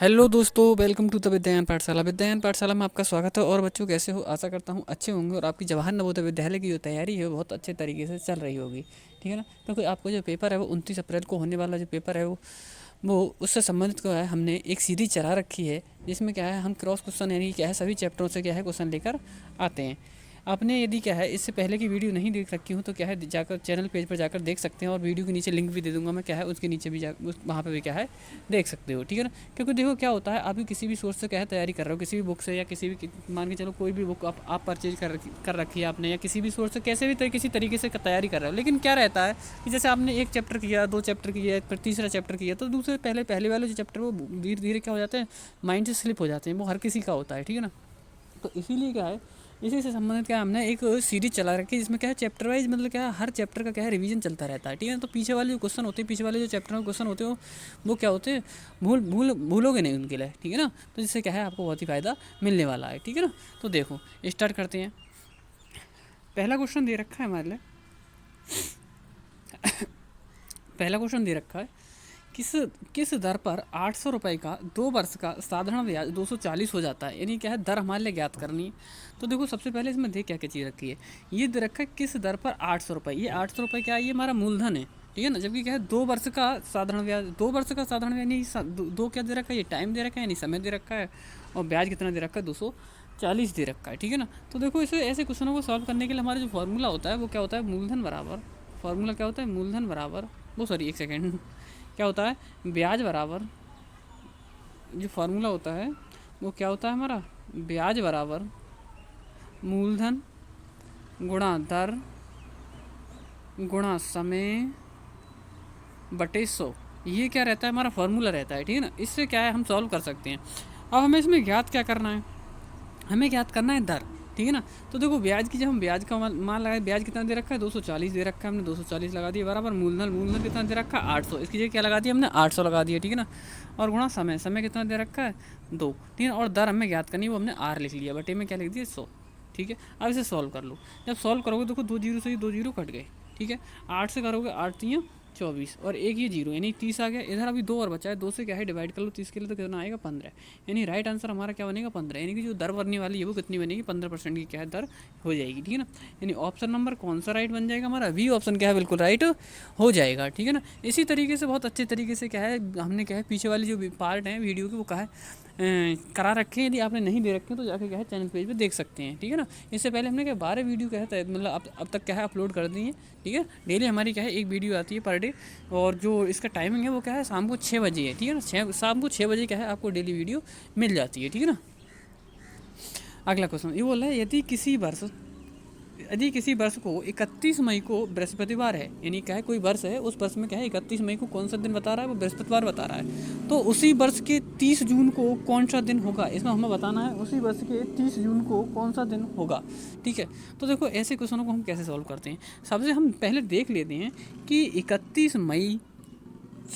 Hello दोस्तों, welcome to the विद्यायन पाठशाला। विद्यायन पाठशाला में आपका स्वागत है। और बच्चों, कैसे हो? आशा करता हूँ अच्छे होंगे और आपकी जवाहर नवोदय विद्यालय की जो तैयारी है वो बहुत अच्छे तरीके से चल रही होगी। ठीक है ना? क्योंकि आपको जो पेपर है वो 29 अप्रैल को होने वाला जो पेपर है वो उससे संबंधित क्या है, हमने एक सीरीज चला रखी है जिसमें क्या है, हम क्रॉस क्वेश्चन यानी क्या है सभी चैप्टरों से क्या है क्वेश्चन लेकर आते हैं। आपने यदि क्या है इससे पहले की वीडियो नहीं देख रखी हूँ तो क्या है जाकर चैनल पेज पर जाकर देख सकते हैं, और वीडियो के नीचे लिंक भी दे दूंगा मैं, क्या है उसके नीचे भी जा वहाँ पे भी क्या है देख सकते हो। ठीक है ना? क्योंकि देखो क्या होता है, आप भी किसी भी सोर्स से क्या है तैयारी कर रहे हो, किसी भी बुक से या किसी भी मान के चलो कोई भी बुक आप परचेज कर रखी है आपने, या किसी भी सोर्स से कैसे भी किसी तरीके से तैयारी कर रहे हो। लेकिन क्या रहता है कि जैसे आपने एक चैप्टर किया, दो चैप्टर किया, फिर तीसरा चैप्टर किया, तो दूसरे पहले वाले जो चैप्टर वो धीरे धीरे क्या हो जाते हैं, माइंड से स्लिप हो जाते हैं। वो हर किसी का होता है। ठीक है ना? तो इसीलिए क्या है, इसी से संबंधित क्या है, हमने एक सीरीज चला रखी है जिसमें क्या है चैप्टर वाइज, मतलब क्या है हर चैप्टर का क्या है रिवीजन चलता रहता है। ठीक है ना? तो पीछे वाले जो क्वेश्चन होते हैं, पीछे वाले जो चैप्टर में क्वेश्चन होते हो वो क्या होते हैं, भूलोगे नहीं उनके लिए। ठीक है ना? तो जिससे क्या है आपको बहुत ही फ़ायदा मिलने वाला है। ठीक है ना? तो देखो स्टार्ट करते हैं। पहला क्वेश्चन दे रखा है हमारे लिए। पहला क्वेश्चन दे रखा है, किस किस दर पर 800 रुपये का 2 वर्ष का साधारण ब्याज 240 हो जाता है। यानी क्या है, दर हमारे लिए ज्ञात करनी है। तो देखो सबसे पहले इसमें देख क्या क्या चीज़ रखी है। ये दे रखा है किस दर पर 800 रुपये। ये 800 रुपये क्या है, ये हमारा मूलधन है। ठीक है ना? जबकि क्या है 2 वर्ष का साधारण ब्याज, 2 वर्ष का साधारण ब्याज यानी दो क्या दे रखा है, ये टाइम दे रखा है यानी समय दे रखा है, और ब्याज कितना दे रखा है, 240 दे रखा है। ठीक है ना? तो देखो इसे ऐसे क्वेश्चनों को सॉल्व करने के लिए हमारा जो फॉर्मूला होता है वो क्या होता है, मूलधन बराबर, फॉर्मूला क्या होता है, मूलधन बराबर, वो सॉरी एक सेकेंड, क्या होता है, ब्याज बराबर, जो फार्मूला होता है वो क्या होता है हमारा, ब्याज बराबर मूलधन गुणा दर गुणा समय बटे 100। ये क्या रहता है, हमारा फार्मूला रहता है। ठीक है ना? इससे क्या है हम सॉल्व कर सकते हैं। अब हमें इसमें ज्ञात क्या करना है, हमें ज्ञात करना है दर। ठीक है ना? तो देखो ब्याज की, जब हम ब्याज का मान लगाए, ब्याज कितना दे रखा है, 240 दे रखा है, हमने 240 लगा दिया बराबर मूलधन, मूलधन कितना दे रखा है 800, इसकी जगह क्या लगा दिया हमने 800 लगा दिया। ठीक है ना? और गुणा समय, समय कितना दे रखा है 2। ठीक है? और दर हमें ज्ञात करनी है, वो हमने आर लिख लिया, बटे में क्या लिख दिया 100। ठीक है? अब इसे सॉल्व कर लो। जब सॉल्व करोगे देखो 2 जीरो से 2 जीरो कट गए। ठीक है? 8 से करोगे 8 3 24 और एक ये जीरो यानी 30 आ गया। इधर अभी 2 और बचा है, 2 से क्या है डिवाइड कर लो 30 के लिए, तो कितना आएगा 15। यानी राइट आंसर हमारा क्या बनेगा 15। यानी कि जो दर बनने वाली है वो कितनी बनेगी, 15% की क्या है दर हो जाएगी। ठीक है ना? यानी ऑप्शन नंबर कौन सा राइट बन जाएगा हमारा, बी ऑप्शन क्या है बिल्कुल राइट हो जाएगा। ठीक है ना? इसी तरीके से बहुत अच्छे तरीके से क्या है हमने क्या है पीछे वाली जो पार्ट है वीडियो की वो कहा है करा रखे हैं। यदि आपने नहीं दे रखे तो जाके क्या है चैनल पेज पे देख सकते हैं। ठीक है ना? इससे पहले हमने क्या 12 वीडियो क्या है मतलब अब तक क्या है अपलोड कर दी है। ठीक है? डेली हमारी क्या है एक वीडियो आती है पर डे, और जो इसका टाइमिंग है वो क्या है शाम को 6 बजे है। ठीक है ना? शाम को 6 बजे क्या है आपको डेली वीडियो मिल जाती है। ठीक है ना? अगला क्वेश्चन ये बोला है, यदि किसी वर्ष को 31 मई को बृहस्पतिवार है, यानी क्या है कोई वर्ष है, उस वर्ष में क्या है 31 मई को कौन सा दिन बता रहा है, वो बृहस्पतिवार बता रहा है, तो उसी वर्ष के 30 जून को कौन सा दिन होगा। इसमें हमें बताना है उसी वर्ष के 30 जून को कौन सा दिन होगा। ठीक है? तो देखो ऐसे क्वेश्चनों को हम कैसे सॉल्व करते हैं, सबसे हम पहले देख लेते हैं कि 31 मई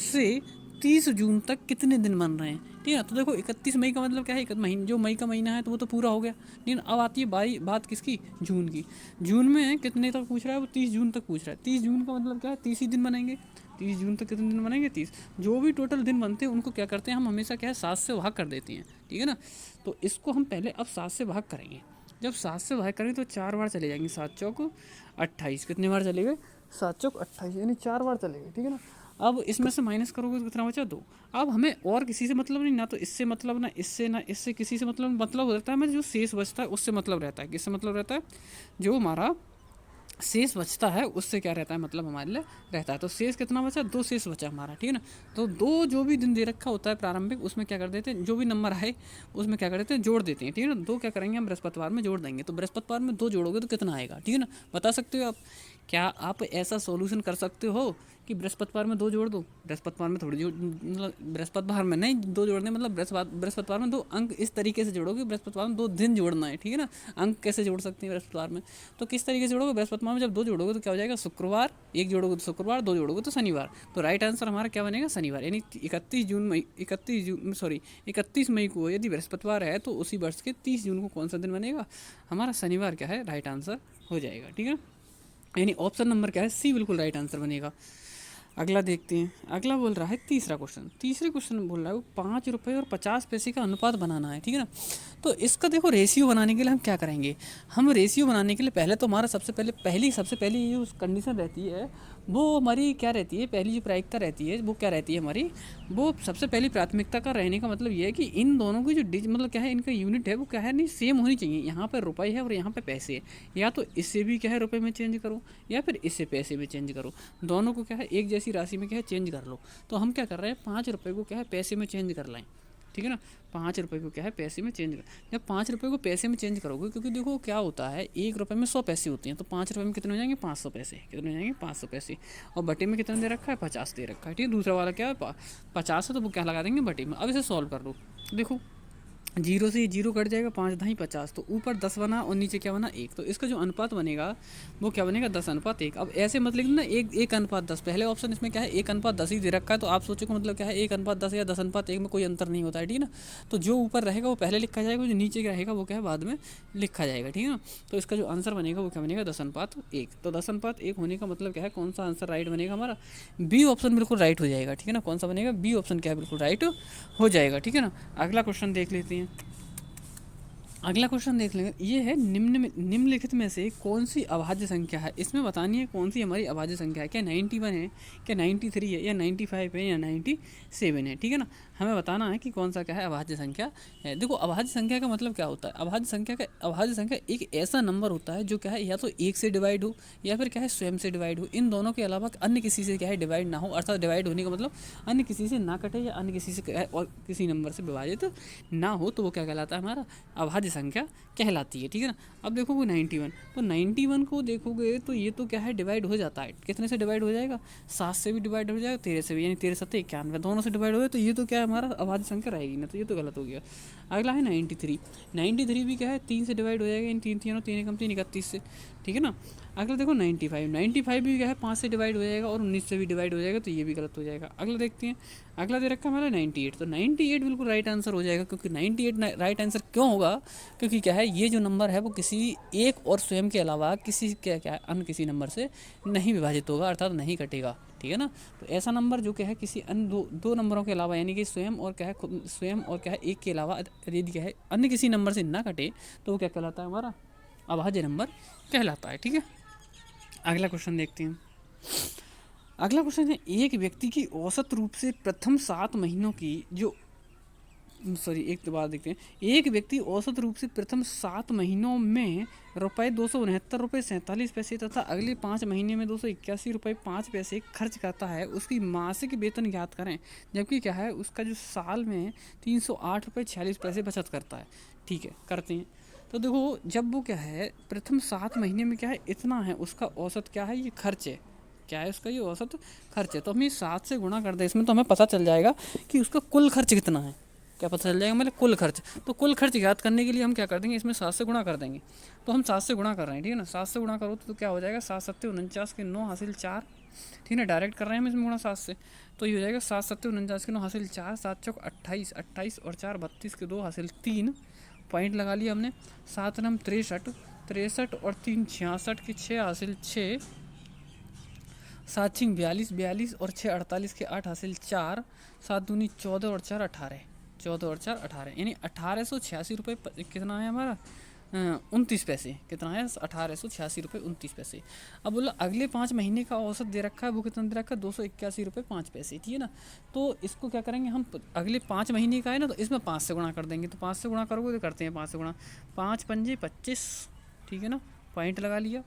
से 30 जून तक कितने दिन बन रहे हैं। ठीक है? तो देखो 31 मई का मतलब क्या है, जो मई का महीना है तो वो तो पूरा हो गया। लेकिन अब आती है बात किसकी, जून की। जून में कितने तक पूछ रहा है वो, 30 जून तक पूछ रहा है। 30 जून का मतलब क्या है, 30 ही दिन बनेंगे। 30 जून तक कितने दिन बनेंगे, 30। जो भी टोटल दिन बनते हैं उनको क्या करते हैं हम हमेशा क्या है 7 से भाग कर देते हैं। ठीक है ना? तो इसको हम पहले अब 7 से भाग करेंगे। जब 7 से भाग करेंगे तो 4 बार चले जाएंगे, 7 चौक 28। कितने बार चले गए, 7 चौक 28, यानी 4 बार चले गए। ठीक है ना? अब इसमें से माइनस करोगे तो कितना बचा, 2। अब हमें और किसी से मतलब नहीं, ना तो इससे मतलब, ना इससे, ना इससे, किसी से मतलब रहता है हमें जो शेष बचता है उससे मतलब रहता है। किससे मतलब रहता है, जो हमारा शेष बचता है उससे क्या रहता है, मतलब हमारे लिए रहता है। तो शेष कितना बचा, 2 शेष बचा हमारा। ठीक है ना? तो 2 जो भी दिन दे रखा होता है प्रारंभिक, उसमें क्या कर देते हैं, जो भी नंबर आए उसमें क्या कर देते हैं, जोड़ देते हैं। ठीक है ना? 2 क्या करेंगे हम बृहस्पतिवार में जोड़ देंगे, तो बृहस्पतिवार में 2 जोड़ोगे तो कितना आएगा। ठीक है ना? बता सकते हो आप, क्या आप ऐसा सोल्यूशन कर सकते हो कि बृहस्पतिवार में 2 जोड़ दो, बृहस्पतिवार में थोड़ी जोड़, मतलब बृहस्पतिवार में नहीं 2 जोड़ने, मतलब बृहस्पतिवार में 2 अंक इस तरीके से जोड़ोगे, बृहस्पतिवार में 2 दिन जोड़ना है। ठीक है ना? अंक कैसे जोड़ सकते हैं बृहस्पतिवार में, तो किस तरीके से जोड़ोगे, बृहस्पतिवार में जब 2 जोड़ोगे तो क्या हो जाएगा, शुक्रवार, 1 जोड़ोगे तो शुक्रवार, 2 जोड़ोगे तो शनिवार। तो राइट आंसर हमारा क्या बनेगा, शनिवार। यानी 31 मई को यदि बृहस्पतिवार है तो उसी वर्ष के 30 जून को कौन सा दिन बनेगा, हमारा शनिवार क्या है राइट आंसर हो जाएगा। ठीक है? यानी ऑप्शन नंबर क्या है, सी बिल्कुल राइट आंसर बनेगा। अगला देखते हैं। अगला बोल रहा है तीसरा क्वेश्चन। तीसरे क्वेश्चन में बोल रहा है वो 5 रुपये और 50 पैसे का अनुपात बनाना है, ठीक है ना। तो इसका देखो रेशियो बनाने के लिए हम क्या करेंगे, हम रेशियो बनाने के लिए पहले तो हमारा सबसे पहली ये उस कंडीशन रहती है, वो हमारी क्या रहती है, पहली जो प्रायिकता रहती है वो क्या रहती है हमारी, वो सबसे पहली प्राथमिकता का रहने का मतलब ये है कि इन दोनों की जो मतलब क्या है, इनका यूनिट है वो क्या है, नहीं सेम होनी चाहिए। यहाँ पर रुपये है और यहाँ पे पैसे है, या तो इससे भी क्या है रुपये में चेंज करो या फिर इससे पैसे में चेंज करो, दोनों को क्या है एक जैसी राशि में क्या है चेंज कर लो। तो हम क्या कर रहे हैं, 5 रुपये को क्या है पैसे में चेंज कर लाएं, ठीक है ना। 5 रुपये को क्या है पैसे में चेंज कर, जब 5 रुपये को पैसे में चेंज करोगे, क्योंकि देखो क्या होता है 1 रुपये में 100 पैसे होते हैं, तो 5 रुपये में कितने हो जाएंगे 500 पैसे, कितने हो जाएंगे 500 पैसे। और बटे में कितना दे रखा है 50 दे रखा है, ठीक है। दूसरा वाला क्या है 50 है, तो वो क्या लगा देंगे बटे में। अब इसे सॉल्व कर लो, देखो जीरो से ये जीरो कट जाएगा, 5×2=50, तो ऊपर 10 बना और नीचे क्या बना 1, तो इसका जो अनुपात बनेगा वो क्या बनेगा 10:1। अब ऐसे मत लिखना 1:10, पहले ऑप्शन इसमें क्या है 1:10 ही दे रखा है, तो आप सोचो कि मतलब क्या है 1:10 या 10:1 में कोई अंतर नहीं होता है, ठीक है ना। तो जो ऊपर रहेगा वो पहले लिखा जाएगा, जो नीचे का रहेगा वो क्या है बाद में लिखा जाएगा, ठीक है ना। तो इसका जो आंसर बनेगा वो क्या बनेगा 10:1। तो 10:1 होने का मतलब क्या है, कौन सा आंसर राइट बनेगा हमारा, बी ऑप्शन बिल्कुल राइट हो जाएगा, ठीक है ना। कौन सा बनेगा, बी ऑप्शन क्या है बिल्कुल राइट हो जाएगा, ठीक है ना। अगला क्वेश्चन देख लेते हैं। अगला क्वेश्चन देख लेंगे, ये है निम्नलिखित में से कौन सी अभाज्य संख्या है, इसमें बतानी है कौन सी हमारी अभाज्य संख्या है, क्या 91 है, क्या 93 है, या 95 है, या 97 है, ठीक है ना। हमें बताना है कि कौन सा क्या है अभाज्य संख्या है। देखो अभाज्य संख्या का मतलब क्या होता है, अभाज्य संख्या एक ऐसा नंबर होता है जो क्या है या तो 1 से डिवाइड हो या फिर क्या है स्वयं से डिवाइड हो, इन दोनों के अलावा अन्य किसी से क्या है डिवाइड ना हो, अर्थात डिवाइड होने का मतलब अन्य किसी से ना कटे या अन्य किसी से क्या है और किसी नंबर से विभाजित ना हो, तो वो क्या कहलाता है हमारा अभाज्य संख्या कहलाती है, ठीक है ना। अब देखोगे 91, तो 91 को देखोगे तो ये तो क्या है डिवाइड हो जाता है, कितने से डिवाइड हो जाएगा 7 से भी डिवाइड हो जाएगा, 13 से भी, यानी 13×7=91, दोनों से डिवाइड हो गया, तो ये तो क्या है हमारा अभाज्य संख्या रहेगी ना, तो ये तो गलत हो गया। अगला है 93 भी क्या है 3 से डिवाइड हो जाएगा, इन 3 31 से, ठीक है ना। अगला देखो 95 भी क्या है 5 से डिवाइड हो जाएगा और 19 से भी डिवाइड हो जाएगा, तो ये भी गलत हो जाएगा। अगला देखते हैं, अगला दे रखा है हमारा 98, तो 98 बिल्कुल राइट आंसर हो जाएगा, क्योंकि 98 राइट आंसर क्यों होगा, क्योंकि क्या है ये जो नंबर है वो किसी एक और स्वयं के अलावा किसी क्या है अन्य किसी नंबर से नहीं विभाजित होगा, अर्थात नहीं कटेगा, ठीक है ना। तो ऐसा नंबर जो क्या है किसी अन्य दो नंबरों के अलावा, यानी कि स्वयं और क्या है एक के अलावा यदि क्या है अन्य किसी नंबर से ना कटे, तो वो क्या कहलाता है हमारा अभाज्य नंबर कहलाता है, ठीक है। अगला क्वेश्चन देखते हैं। अगला क्वेश्चन है, एक व्यक्ति की औसत रूप से प्रथम 7 महीनों की जो एक तो बात देखते हैं, एक व्यक्ति औसत रूप से प्रथम 7 महीनों में ₹269.47 तथा अगले 5 महीने में ₹281.05 खर्च करता है, उसकी मासिक वेतन ज्ञात करें। जबकि क्या है उसका जो साल में ₹308.46 बचत करता है, ठीक है करते हैं। तो देखो जब वो क्या है प्रथम 7 महीने में क्या है इतना है उसका औसत क्या है, ये खर्च है, क्या है उसका ये औसत खर्च है, तो हम ये 7 से गुणा कर दें इसमें, तो हमें पता चल जाएगा कि उसका कुल खर्च कितना है, क्या पता चल जाएगा मतलब कुल खर्च। तो कुल खर्च ज्ञात करने के लिए हम क्या कर देंगे, इसमें 7 से गुणा कर देंगे, तो हम 7 से गुणा कर रहे हैं, ठीक है ना। 7 से गुणा करो तो क्या हो जाएगा 7×7 = 49 के 9 हासिल 4, ठीक है ना, डायरेक्ट कर रहे हैं हम इसमें गुणा 7 से, तो ये हो जाएगा 7×7 = 49 के 9 हासिल 4, 7×4 = 28, 28 और 4 32 के 2 हासिल 3, पॉइंट लगा लिया हमने। 7×9 = 63, 63 और 3 66 के 6 हासिल 6, 7×6 = 42, 42 और 6 48 के 8 हासिल 4, 7×2 = 14 और 4 18, 14 और 4 18, यानी 1886 रुपये कितना है हमारा 29 पैसे, कितना है 1886 रुपये 29 पैसे। अब बोला अगले 5 महीने का औसत दे रखा है, वो कितना दे रखा है 281.05, ठीक है ना। तो इसको क्या करेंगे हम, अगले 5 महीने का है ना, तो इसमें 5 से गुणा कर देंगे, तो 5 से गुणा करोगे तो करते हैं 5 से गुणा, 5×5 = 25, ठीक है ना, पॉइंट लगा लिया।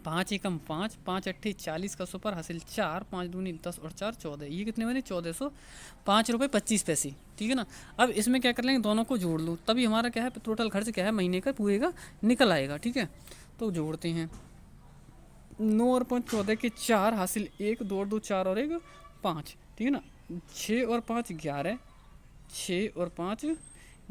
5×1 = 5, 5×8 = 40 का सुपर हासिल 4, 5×2 = 10 और 4 14, ये कितने बने 1405.25, ठीक है ना। अब इसमें क्या कर लेंगे दोनों को जोड़ लो, तभी हमारा क्या है टोटल खर्च क्या है महीने का पूरे का निकल आएगा, ठीक है। तो जोड़ते हैं 9 और 5 14 के 4 हासिल 1, 2 और 2 4 और 1 5, ठीक है ना। 6 और 5 11, 6 और 5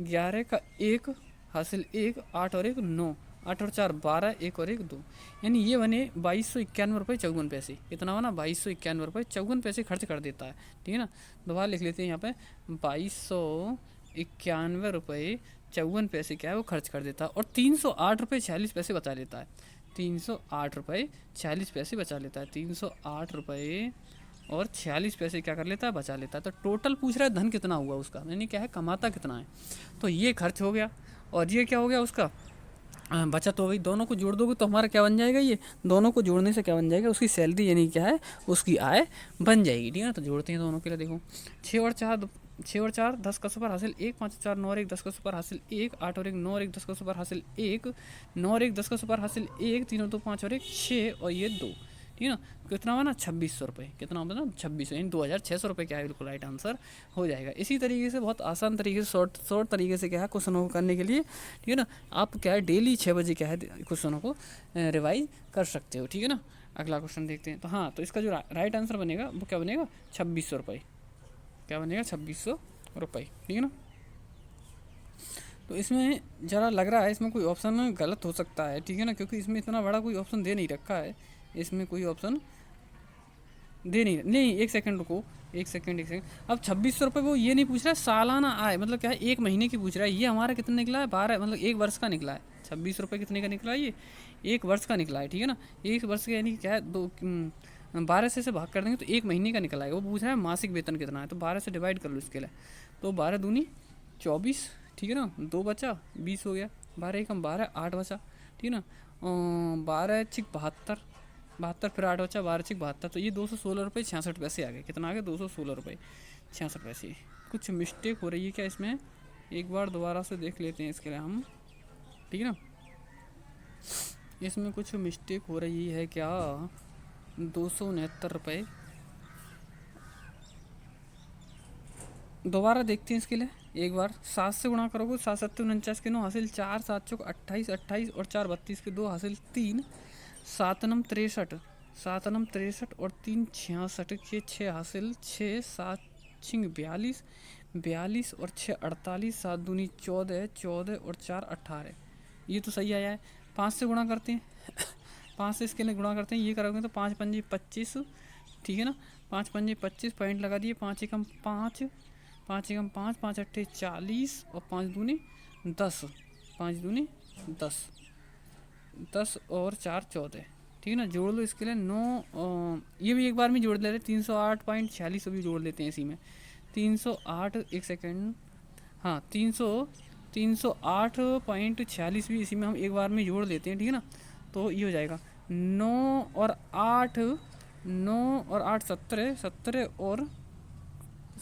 11 का 1 हासिल 1, 8 और 1 9, 8 और 4 12, 1 और 1 2, यानी ये बने 2291.54। कितना बना 2291.54 खर्च कर देता है, ठीक है ना। दोबारा लिख लेते हैं यहाँ पे 2291.54 क्या है वो खर्च कर देता है, और 308.46 बचा लेता है, 308.46 बचा लेता है, 308 और 46 पैसे क्या कर लेता है, बचा लेता है। तो टोटल पूछ रहा है धन कितना हुआ उसका, यानी क्या है, कमाता कितना है। तो ये खर्च हो गया और ये क्या हो गया उसका, बचत हो गई। दोनों को जोड़ दोगे तो हमारा क्या बन जाएगा, ये दोनों को जोड़ने से क्या बन जाएगा, उसकी सैलरी यानी क्या है, उसकी आय बन जाएगी। ठीक है ना, तो जोड़ते हैं दोनों के लिए। देखो 6 और 4 10 का सुपर हासिल 1, 5 और 4 9 और 1 10 का सुपर हासिल 1, 8 और 1 9 और 1 10 का सुपर हासिल 1, 9 और 1 10 का सुपर हासिल 1, 3 और 2 5 और 1 6 और ये 2। ठीक है ना, कितना बना 2600 रुपये, कितना बना 2600, यानी 2600 रुपये क्या है, बिल्कुल राइट आंसर हो जाएगा। इसी तरीके से बहुत आसान तरीके से शॉर्ट तरीके से क्या है क्वेश्चनों को करने के लिए, ठीक है ना, आप क्या है डेली 6 बजे क्या है क्वेश्चनों को रिवाइज कर सकते हो। ठीक है ना, अगला क्वेश्चन देखते हैं। तो हाँ, तो इसका जो राइट आंसर बनेगा वो क्या बनेगा, 2600 रुपये, क्या बनेगा 2600 रुपये। ठीक है ना, तो इसमें ज़रा लग रहा है इसमें कोई ऑप्शन गलत हो सकता है। ठीक है ना, क्योंकि इसमें इतना बड़ा कोई ऑप्शन दे नहीं रखा है, इसमें कोई ऑप्शन दे नहीं, एक सेकंड रुको, एक सेकंड। अब 2600 रुपये वो ये नहीं पूछ रहा है सालाना आय, मतलब क्या है एक महीने की पूछ रहा है। ये हमारा कितना निकला है, 12, मतलब 1 वर्ष का निकला है। 2600 रुपये कितने का निकला है, ये 1 वर्ष का निकला है। ठीक है ना, 1 वर्ष का यानी क्या है, 12 से भाग कर देंगे तो 1 महीने का निकला है। वो पूछ रहा है मासिक वेतन कितना है, तो 12 से डिवाइड कर लो इसके लिए। तो 12 दूनी 24, ठीक है ना, 2 बचा 20 हो गया, 12 एकम 12, 8 बचा। ठीक है ना, 12 छिक 72, 72 फिर 8 बचा, 12 छिक 72, तो ये 216 रुपये 66 पैसे आ गए। कितना आ गया, 216 रुपये 66 पैसे। कुछ मिस्टेक हो रही है क्या इसमें, एक बार दोबारा से देख लेते हैं इसके लिए हम। ठीक है ना, इसमें कुछ मिस्टेक हो रही है क्या, 269 रुपये, दोबारा देखते हैं इसके लिए एक बार। 7 से गुणा करोगे, 7 7 49 के 9 हासिल 4, 7 चौक 28, 28 और 4 32 के 2 हासिल 3, 7 नम 63, 7 नम 63 और 3 66 के 6 हासिल 6, 7 छिंग 42, 42 और 6 48, 7 दूनी 14, 14 और 4 18। ये तो सही आया है। 5 से गुणा करते हैं 5 से इसके लिए गुणा करते हैं, ये करोगे तो 5 पंजे 25। ठीक है ना, 5 पंजे 25, पॉइंट लगा दिए, 5 एकम 5, 5 एकम 5, 5 अट्ठे 40 और 5 दूनी 10, 5 दूनी 10, 10 और 4 14। ठीक है ना, जोड़ लो इसके लिए 9, ये भी एक बार में जोड़ ले रहे, 308.46 भी जोड़ लेते हैं इसी में। 308, एक सेकेंड, हाँ 308.46 भी इसी में हम एक बार में जोड़ लेते हैं। ठीक है ना, तो ये हो जाएगा 9 और 8, 9 और 8 17, 17 और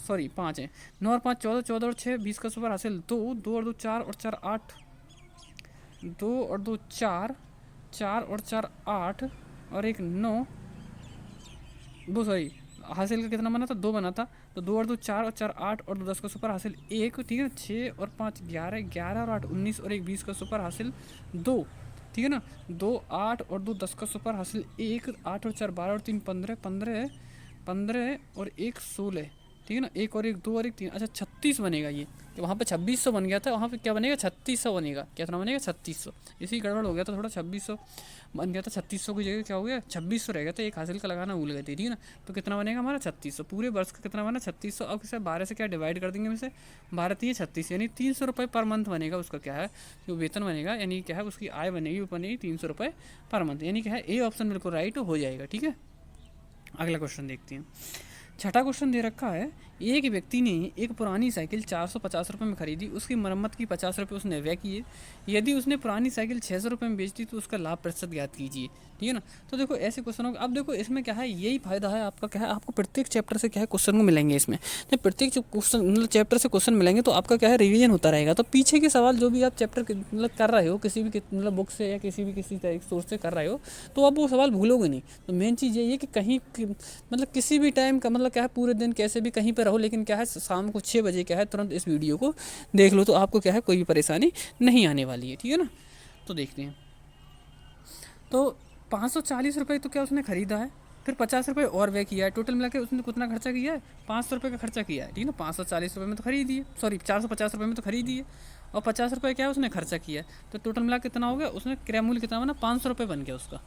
सॉरी 5 है, 9 और 5 14, 14 और 6 20 का सुपर हासिल 2, 2 और 2 4 और 4 8, 2 और 2 4, 4 और 4 8 और एक 9, 2 सॉरी हासिल का कितना बना था, 2 बना था, तो 2 और 2 4 और 4 8 और 2 10 का सुपर हासिल 1। ठीक है, 6 और 5 11, 11 और 8 19 और 1 20 का सुपर हासिल 2। ठीक है ना, 2 8 और 2 10 का सुपर हासिल 1, 8 और 4 12 और 3 15, 15 15 और 1 16। ठीक है ना, 1 और 1 2 और 1 3, अच्छा 36 बनेगा ये। तो वहाँ पे 2600 बन गया था, वहाँ पे क्या बनेगा 3600 बनेगा, कितना बनेगा 3600। इसी गड़बड़ हो गया था थोड़ा, 2600 बन गया था, 3600 की जगह क्या हो गया 2600 रह गया था, एक हासिल का लगाना भूल गए थे। ठीक है ना, तो कितना बनेगा हमारा 3600, पूरे वर्ष का कितना बना 3600। अब इसे 12 से क्या डिवाइड कर देंगे, वैसे 12 3 36, यानी 300 रुपये पर मंथ बनेगा उसका, क्या है जो वेतन बनेगा, यानी क्या है उसकी आय बनेगी, वो बनेगी 300 रुपये पर मंथ, यानी क्या है ए ऑप्शन बिल्कुल राइट हो जाएगा। ठीक है, अगला क्वेश्चन देखते हैं। छठा क्वेश्चन दे रखा है, एक व्यक्ति ने एक पुरानी साइकिल 450 रुपये में खरीदी, उसकी मरम्मत की 50 रुपये उसने व्यय किए। यदि उसने पुरानी साइकिल 600 रुपये में बेच दी तो उसका लाभ प्रतिशत ज्ञात कीजिए। ठीक है ना, तो देखो ऐसे क्वेश्चनों का, अब देखो इसमें क्या है, यही फायदा है आपका, क्या है आपको प्रत्येक चैप्टर से क्या है क्वेश्चन को मिलेंगे। इसमें जब प्रत्येक क्वेश्चन मतलब चैप्टर से क्वेश्चन मिलेंगे तो आपका क्या है रिवीजन होता रहेगा। तो पीछे के सवाल जो भी आप चैप्टर मतलब कर रहे हो, किसी भी मतलब बुक से या किसी तरह सोर्स से कर रहे हो, तो आप वो सवाल भूलोगे नहीं। तो मेन चीज़ यही है कि कहीं मतलब किसी भी टाइम का मतलब क्या है, पूरे दिन कैसे भी कहीं पर रहो, लेकिन क्या है शाम को 6 बजे क्या है तुरंत इस वीडियो को देख लो, तो आपको क्या है कोई भी परेशानी नहीं आने वाली है। ठीक है ना, तो देखते हैं। तो 540 रुपये तो क्या उसने ख़रीदा है, फिर 50 रुपये और व्यय किया है, टोटल मिला के उसने कितना खर्चा किया है, 500 रुपये का खर्चा किया है। ठीक है ना, 540 रुपये में तो खरीदी है, सॉरी 450 रुपये में तो खरीदी है, और 50 रुपये क्या है उसने खर्चा किया है, तो टोटल मिला कितना हो गया, उसने क्रय मूल्य कितना बना, 500 रुपये बन गया उसका,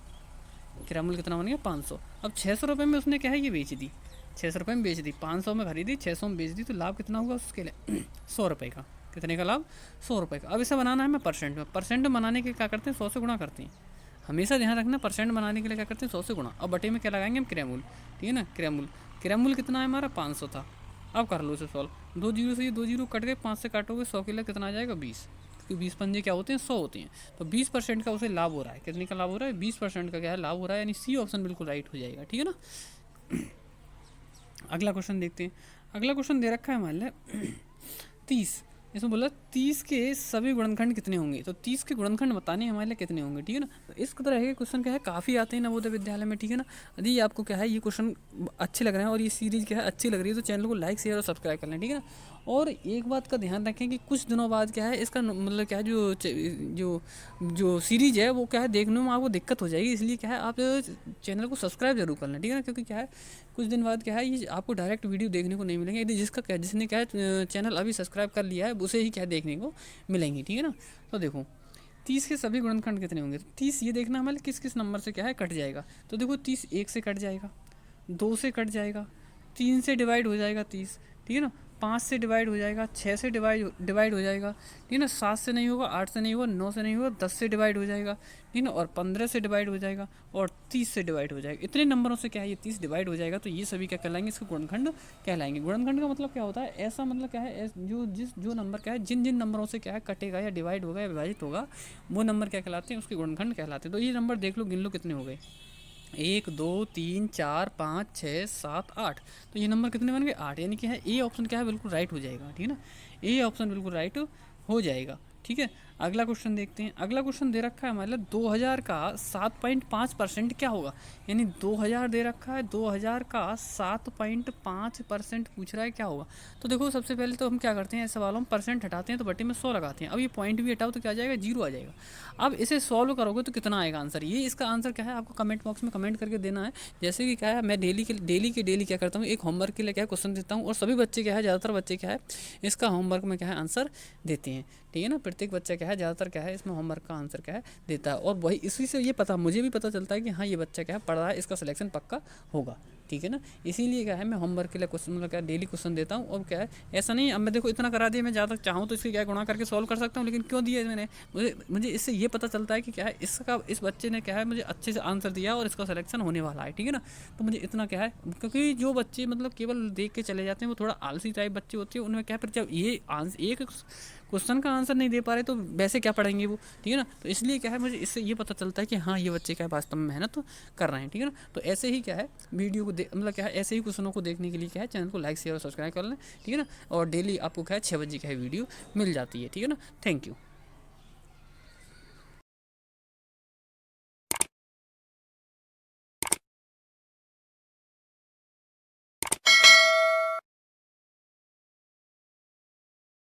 क्रय मूल्य कितना बन गया 500। अब 600 रुपये में उसने क्या है ये बेच दी, 600 रुपये में बेच दी, 500 में खरीदी 600 में बेच दी, तो लाभ कितना होगा उसके लिए 100 रुपये का, कितने का लाभ 100 रुपये का। अब इसे बनाना है मैं परसेंट में, परसेंट बनाने के क्या करते हैं 100 से गुणा करते हैं, हमेशा ध्यान रखना परसेंट बनाने के लिए क्या करते हैं 100 से गुणा, अब बटे में क्या लगाएंगे हम क्रयमूल, ठीक है ना। क्रयमूल कितना है हमारा 500 था। अब कर लो इसे सॉल्व, 2 जीरो से ये 2 जीरो कट गए, 5 से काटोगे 100 के लिए कितना आ जाएगा 20, क्योंकि 20 पंजे क्या होते हैं 100 होते हैं। तो 20% का उसे लाभ हो रहा है, कितने का लाभ हो रहा है 20% का क्या है लाभ हो रहा है, यानी सी ऑप्शन बिल्कुल राइट हो जाएगा, ठीक है ना। अगला क्वेश्चन देखते हैं। अगला क्वेश्चन दे रखा है हमारे लिए 30, इसमें बोला 30 के सभी गुणनखंड कितने होंगे, तो 30 के गुणनखंड बताने हमारे लिए कितने होंगे, ठीक है ना। तो इस तरह के क्वेश्चन क्या है काफ़ी आते हैं नवोदय विद्यालय में, ठीक है ना। यदि आपको क्या है ये क्वेश्चन अच्छे लग रहे हैं और ये सीरीज क्या है अच्छी लग रही है तो चैनल को लाइक शेयर और सब्सक्राइब कर लें, ठीक है ना। और एक बात का ध्यान रखें कि कुछ दिनों बाद क्या है इसका मतलब क्या है जो जो सीरीज है वो क्या है देखने में आपको दिक्कत हो जाएगी, इसलिए क्या है आप चैनल को सब्सक्राइब जरूर कर लें, ठीक है ना। क्योंकि क्या है कुछ दिन बाद क्या है ये आपको डायरेक्ट वीडियो देखने को नहीं मिलेंगे, यदि जिसने क्या है चैनल अभी सब्सक्राइब कर लिया है उसे ही क्या देखने को मिलेंगी, ठीक है ना। तो देखो 30 के सभी गुणनखंड कितने होंगे, 30 ये देखना हमारे किस किस नंबर से क्या है कट जाएगा। तो देखो 30 1 से कट जाएगा, 2 से कट जाएगा, 3 से डिवाइड हो जाएगा 30, ठीक है ना। 5 से डिवाइड हो जाएगा, 6 से डिवाइड हो जाएगा, ठीक है ना। 7 से नहीं होगा, 8 से नहीं होगा, 9 से नहीं होगा, 10 से डिवाइड हो जाएगा, ठीक है ना। और 15 से डिवाइड हो जाएगा और 30 से डिवाइड हो जाएगा। इतने नंबरों से क्या है ये 30 डिवाइड हो जाएगा, तो ये सभी क्या कहलाएंगे इसके गुणनखंड कहलाएंगे। गुणनखंड का मतलब क्या होता है, ऐसा मतलब क्या है जो नंबर क्या है जिन जिन नंबरों से क्या है कटेगा या डिवाइड होगा या विभाजित होगा वो नंबर क्या कहलाते हैं उसके गुणनखंड कहलाते हैं। तो ये नंबर देख लो गिन लो कितने हो गए, 1 2 3 4 5 6 7 8, तो ये नंबर कितने बन गए 8, यानी कि है ए ऑप्शन क्या है बिल्कुल राइट हो जाएगा, ठीक है ना। ए ऑप्शन बिल्कुल राइट हो जाएगा, ठीक है। अगला क्वेश्चन देखते हैं। अगला क्वेश्चन दे रखा है हमारे लिए 2000 का 7.5% क्या होगा, यानी 2000 दे रखा है, 2000 का 7.5% पूछ रहा है क्या होगा। तो देखो सबसे पहले तो हम क्या करते हैं ऐसे वालों में परसेंट हटाते हैं तो बटे में 100 लगाते हैं। अब ये पॉइंट भी हटाओ तो क्या आ जाएगा 0 आ जाएगा। अब इसे सॉल्व करोगे तो कितना आएगा आंसर, ये इसका आंसर क्या है आपको कमेंट बॉक्स में कमेंट करके देना है। जैसे कि क्या है मैं डेली क्या करता हूँ एक होमवर्क के लिए क्या क्वेश्चन देता हूँ और सभी बच्चे क्या है ज़्यादातर बच्चे क्या है इसका होमवर्क में क्या है आंसर देते हैं, ठीक है ना। प्रत्येक बच्चा क्या है ज़्यादातर क्या है इसमें होमवर्क का आंसर क्या है देता है और वही इसी से ये पता मुझे भी पता चलता है कि हाँ ये बच्चा क्या है पढ़ रहा है, इसका सिलेक्शन पक्का होगा, ठीक है ना। इसीलिए क्या है मैं होमवर्क के लिए क्वेश्चन मतलब क्या डेली क्वेश्चन देता हूँ। और क्या है ऐसा नहीं अब मैं देखो इतना करा दिया, मैं ज़्यादा चाहूँ तो इसके क्या गुणा करके सॉल्व कर सकता हूँ, लेकिन क्यों दिया मैंने मुझे इससे ये पता चलता है कि क्या है इसका इस बच्चे ने क्या है मुझे अच्छे से आंसर दिया और इसका सिलेक्शन होने वाला है, ठीक है ना। तो मुझे इतना क्या है क्योंकि जो बच्चे मतलब केवल देख के चले जाते हैं वो थोड़ा आलसी टाइप बच्चे होते हैं, उनमें क्या फिर जब ये एक क्वेश्चन का आंसर नहीं दे पा रहे तो वैसे क्या पढ़ेंगे वो, ठीक है ना। तो इसलिए क्या है मुझे इससे ये पता चलता है कि हाँ ये बच्चे क्या है वास्तव में मेहनत तो कर रहे हैं, ठीक है ना। तो ऐसे ही क्या है वीडियो को मतलब क्या है ऐसे ही क्वेश्चनों को देखने के लिए क्या है चैनल को लाइक शेयर और सब्सक्राइब कर लें, ठीक है ना। और डेली आपको क्या है 6 बजे क्या है वीडियो मिल जाती है, ठीक है ना। Thank you.